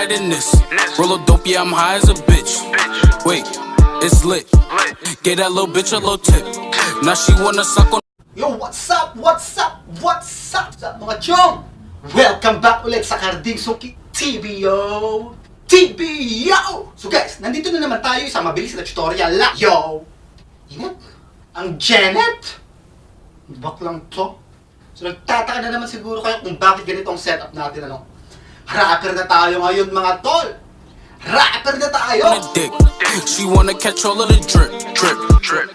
fly than this. Roll a dope, yeah, I'm high as a bitch. Wait, it's lit. Gave that little bitch a little tip. Now she wanna suck on. Yo, what's up? What's up? What's up? What's up mga chong? Welcome back ulit sa Karding Sungkit TWBA. So guys, nandito na naman tayo sa mabilis na tutorial la. Yo! Ingat! Ang Janet! Baklang to. So nagtataka na naman siguro kayo kung bakit ganito ang setup natin, ano? Rapper na tayo ngayon mga tol! Rapper na tayo! She wanna catch all of the drip, drip, drip.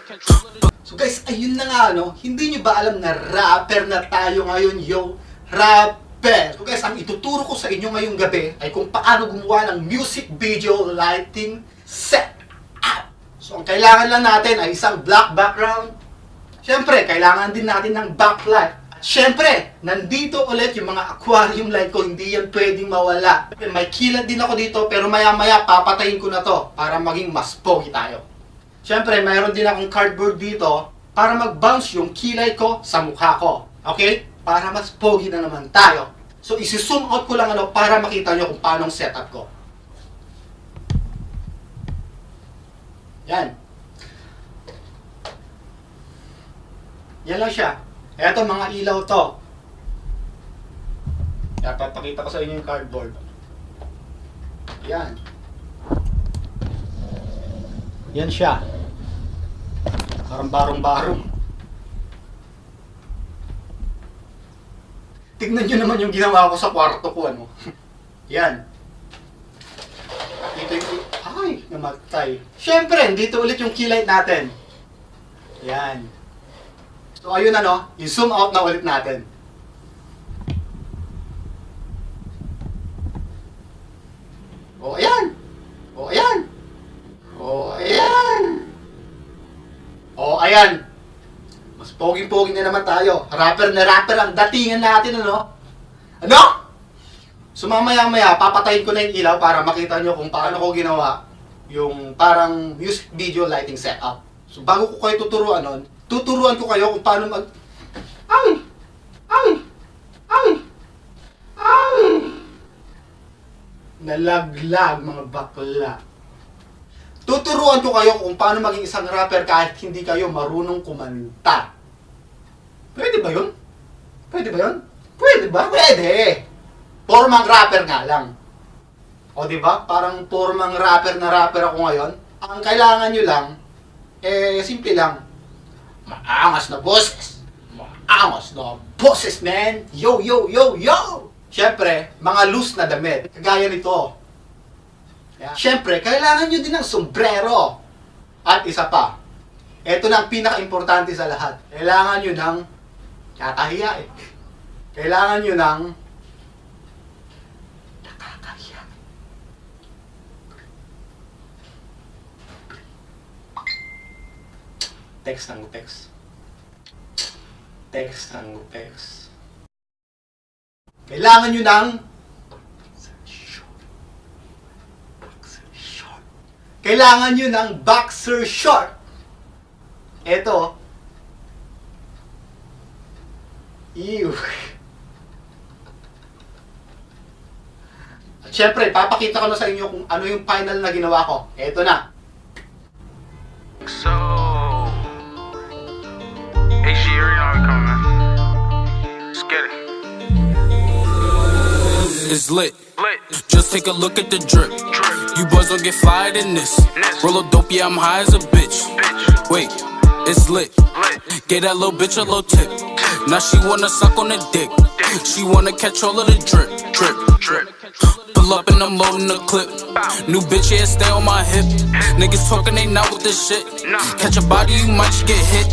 So guys, ayun na nga, no? Hindi nyo ba alam na rapper na tayo ngayon, yo? Rapper! So guys, ang ituturo ko sa inyo ngayong gabi ay kung paano gumawa ng music video lighting setup. So ang kailangan lang natin ay isang black background. Siyempre, kailangan din natin ng backlight. At siyempre, nandito ulit yung mga aquarium light ko, hindi yan pwedeng mawala. May kilad din ako dito, pero maya-maya papatayin ko na to para maging mas pogi tayo. Siyempre, mayroon din akong cardboard dito para mag-bounce yung kilay ko sa mukha ko. Okay? Para mas pogi na naman tayo. So, isi-zoom out ko lang ano para makita nyo kung paano ang setup ko. Yan. Yan lang siya. Eto, mga ilaw to. Yan, papakita ko sa inyo yung cardboard. Yan. Yan siya. Parang barong-barong. Tignan nyo naman yung ginawa ko sa kwarto ko, ano. Yan. Ito yung... Ay, namatay. Siyempre, dito ulit yung key light natin. Yan. So, ayun ano, i-zoom out na ulit natin. O, ayan. O, ayan. O, ayan. O, ayan. Mas pogi-pogi na naman tayo. Rapper na rapper ang datingan natin, ano? Ano? So, mamaya-maya, papatayin ko na yung ilaw para makita nyo kung paano ko ginawa yung parang music video lighting setup. So, bago ko kayo tuturuan nun, tuturuan ko kayo kung paano mag... Ay! Ay! Ay! Ay! Nalaglag, mga bakla. Tuturuan ko kayo kung paano maging isang rapper kahit hindi kayo marunong kumanta. Pwede ba yun? Pwede ba yun? Pwede ba? Pwede! Pormang rapper nga lang. O diba? Parang pormang rapper na rapper ako ngayon. Ang kailangan nyo lang, simple lang. Maangas na boses. Maangas na boses, man. Yo, yo, yo, yo! Siyempre, mga loose na damit. Kagaya nito. Yeah. Siyempre, kailangan nyo din ng sombrero. At isa pa, ito na ang pinaka-importante sa lahat. Kailangan nyo ng, kakahiya eh. Kailangan nyo ng, nakakahiya. Text ng text. Text ng text. Kailangan nyo ng, kailangan nyo ng boxer short. Ito. Ew. At syempre, papakita ko na sa inyo kung ano yung final na ginawa ko. Ito na. So, hey, she already know I'm coming. Let's get it. It's lit. Just take a look at the drip. You boys don't get fired in this. Roll a dope, yeah, I'm high as a bitch. Wait, it's lit. Gave that little bitch a little tip. Now she wanna suck on the dick. She wanna catch all of the drip, drip, drip. Pull up and I'm loading the clip. New bitch, yeah, stay on my hip. Niggas talking, they not with this shit. Catch a body, you might just get hit.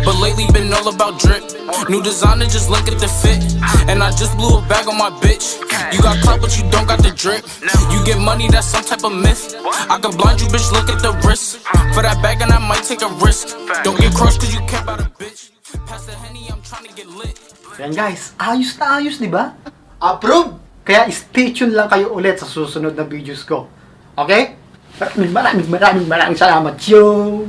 But lately been all about drip. New designer, just look at the fit. And I just blew a bag on my bitch. You got clout, but you don't got the drip. You get money, that's some type of myth. I can blind you, bitch, look at the wrist. For that bag, and I might take a risk. Don't get crushed, cause you care about a bitch. Pass the Henny, I'm trying to get lit. Yan guys, ayos na ayos, di ba? Approve! Kaya stay tuned lang kayo ulit sa susunod na videos ko. Okay? Maraming salamat, yo!